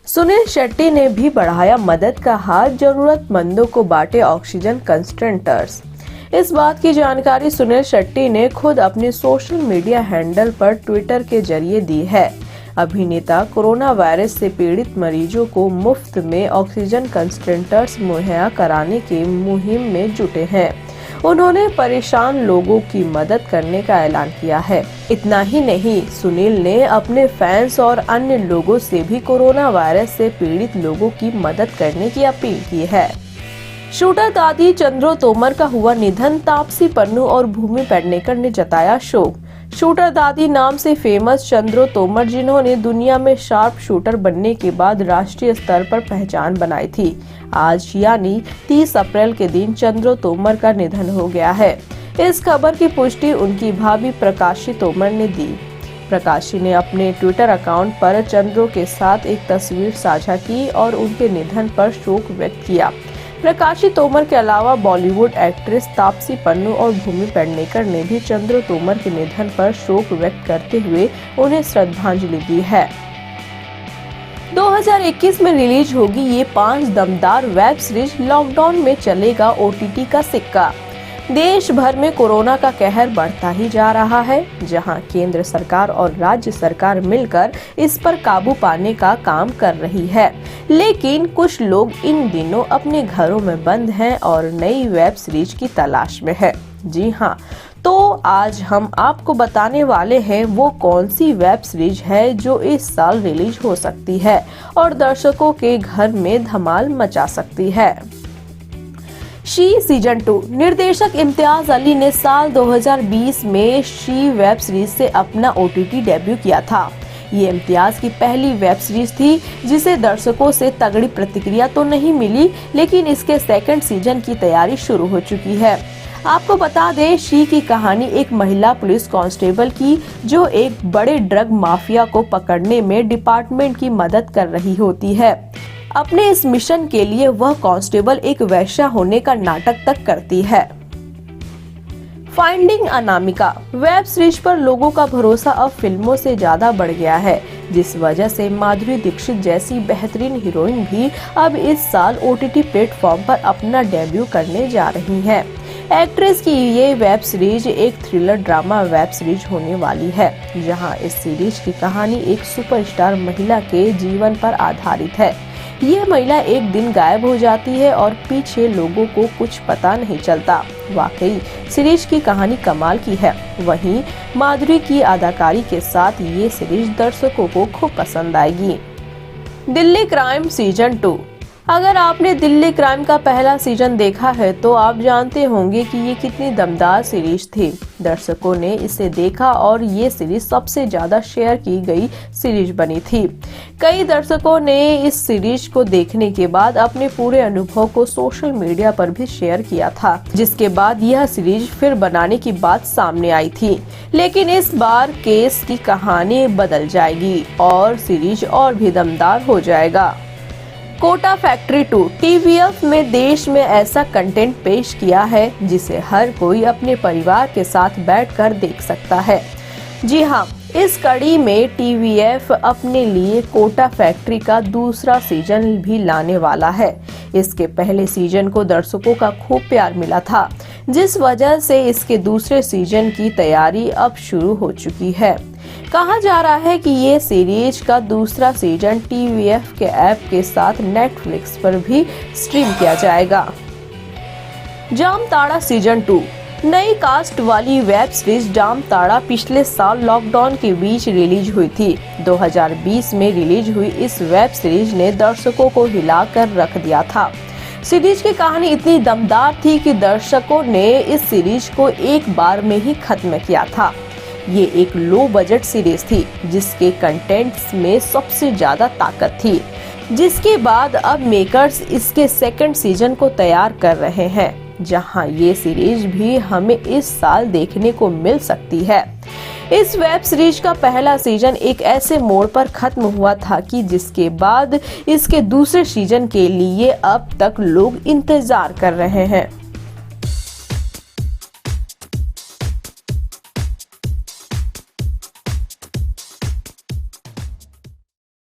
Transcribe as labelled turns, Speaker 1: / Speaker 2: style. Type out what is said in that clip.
Speaker 1: सुनील शेट्टी ने भी बढ़ाया मदद का हाथ, जरूरतमंदों को बांटे ऑक्सीजन कंसंट्रेटर्स। इस बात की जानकारी सुनील शेट्टी ने खुद अपने सोशल मीडिया हैंडल पर ट्विटर के जरिए दी है। अभिनेता कोरोना वायरस से पीड़ित मरीजों को मुफ्त में ऑक्सीजन कंसंट्रेटर्स मुहैया कराने की मुहिम में जुटे हैं। उन्होंने परेशान लोगों की मदद करने का ऐलान किया है। इतना ही नहीं, सुनील ने अपने फैंस और अन्य लोगों से भी कोरोना वायरस से पीड़ित लोगों की मदद करने की अपील की है। शूटर दादी चंद्रो तोमर का हुआ निधन, तापसी पन्नू और भूमि पेडनेकर ने जताया शोक। शूटर दादी नाम से फेमस चंद्रो तोमर, जिन्होंने दुनिया में शार्प शूटर बनने के बाद राष्ट्रीय स्तर पर पहचान बनाई थी, आज यानी 30 अप्रैल के दिन चंद्रो तोमर का निधन हो गया है। इस खबर की पुष्टि उनकी भाभी प्रकाशी तोमर ने दी। प्रकाशी ने अपने ट्विटर अकाउंट पर चंद्रो के साथ एक तस्वीर साझा की और उनके निधन पर शोक व्यक्त किया। प्रकाशी तोमर के अलावा बॉलीवुड एक्ट्रेस तापसी पन्नू और भूमि पेडनेकर ने भी चंद्रो तोमर के निधन पर शोक व्यक्त करते हुए उन्हें श्रद्धांजलि दी है। 2021 में रिलीज होगी ये 5 दमदार वेब सीरीज, लॉकडाउन में चलेगा OTT का सिक्का। देश भर में कोरोना का कहर बढ़ता ही जा रहा है, जहां केंद्र सरकार और राज्य सरकार मिलकर इस पर काबू पाने का काम कर रही है। लेकिन कुछ लोग इन दिनों अपने घरों में बंद हैं और नई वेब सीरीज की तलाश में है। जी हाँ, तो आज हम आपको बताने वाले हैं वो कौन सी वेब सीरीज है जो इस साल रिलीज हो सकती है और दर्शकों के घर में धमाल मचा सकती है। She season 2। निर्देशक इम्तियाज अली ने साल 2020 में शी वेब सीरीज से अपना OTT डेब्यू किया था। ये इम्तियाज की पहली वेब सीरीज थी जिसे दर्शकों से तगड़ी प्रतिक्रिया तो नहीं मिली, लेकिन इसके सेकंड सीजन की तैयारी शुरू हो चुकी है। आपको बता दें, शी की कहानी एक महिला पुलिस कांस्टेबल की, जो एक बड़े ड्रग माफिया को पकड़ने में डिपार्टमेंट की मदद कर रही होती है। अपने इस मिशन के लिए वह कांस्टेबल एक वैश्या होने का नाटक तक करती है। फाइंडिंग अनामिका वेब सीरीज पर लोगों का भरोसा अब फिल्मों से ज्यादा बढ़ गया है, जिस वजह से माधुरी दीक्षित जैसी बेहतरीन हीरोइन भी अब इस साल OTT प्लेटफॉर्म पर अपना डेब्यू करने जा रही हैं। एक्ट्रेस की ये वेब सीरीज एक थ्रिलर ड्रामा वेब सीरीज होने वाली है, जहां इस सीरीज की कहानी एक सुपरस्टार महिला के जीवन पर आधारित है। ये महिला एक दिन गायब हो जाती है और पीछे लोगों को कुछ पता नहीं चलता। वाकई सीरीज की कहानी कमाल की है। वहीं माधुरी की अदाकारी के साथ ये सीरीज दर्शकों को खूब पसंद आएगी। Delhi crime season 2। अगर आपने दिल्ली क्राइम का पहला सीजन देखा है तो आप जानते होंगे कि ये कितनी दमदार सीरीज थी। दर्शकों ने इसे देखा और ये सीरीज सबसे ज्यादा शेयर की गई सीरीज बनी थी। कई दर्शकों ने इस सीरीज को देखने के बाद अपने पूरे अनुभव को सोशल मीडिया पर भी शेयर किया था, जिसके बाद यह सीरीज फिर बनाने की बात सामने आई थी। लेकिन इस बार केस की कहानी बदल जाएगी और सीरीज और भी दमदार हो जाएगा। कोटा फैक्ट्री 2। TVF में देश में ऐसा कंटेंट पेश किया है जिसे हर कोई अपने परिवार के साथ बैठकर देख सकता है। जी हाँ, इस कड़ी में TVF अपने लिए कोटा फैक्ट्री का दूसरा सीजन भी लाने वाला है। इसके पहले सीजन को दर्शकों का खूब प्यार मिला था, जिस वजह से इसके दूसरे सीजन की तैयारी अब शुरू हो चुकी है। कहा जा रहा है कि ये सीरीज का दूसरा सीजन TVF के ऐप के साथ नेटफ्लिक्स पर भी स्ट्रीम किया जाएगा। जामताड़ा सीजन 2। नई कास्ट वाली वेब सीरीज जामताड़ा पिछले साल लॉकडाउन के बीच रिलीज हुई थी। 2020 में रिलीज हुई इस वेब सीरीज ने दर्शकों को हिलाकर रख दिया था। सीरीज की कहानी इतनी दमदार थी कि दर्शकों ने इस सीरीज को एक बार में ही खत्म किया था। ये एक लो बजट सीरीज थी जिसके कंटेंट्स में सबसे ज्यादा ताकत थी, जिसके बाद अब मेकर्स इसके सेकंड सीजन को तैयार कर रहे हैं, जहां ये सीरीज भी हमें इस साल देखने को मिल सकती है। इस वेब सीरीज का पहला सीजन एक ऐसे मोड़ पर खत्म हुआ था कि जिसके बाद इसके दूसरे सीजन के लिए अब तक लोग इंतजार कर रहे हैं।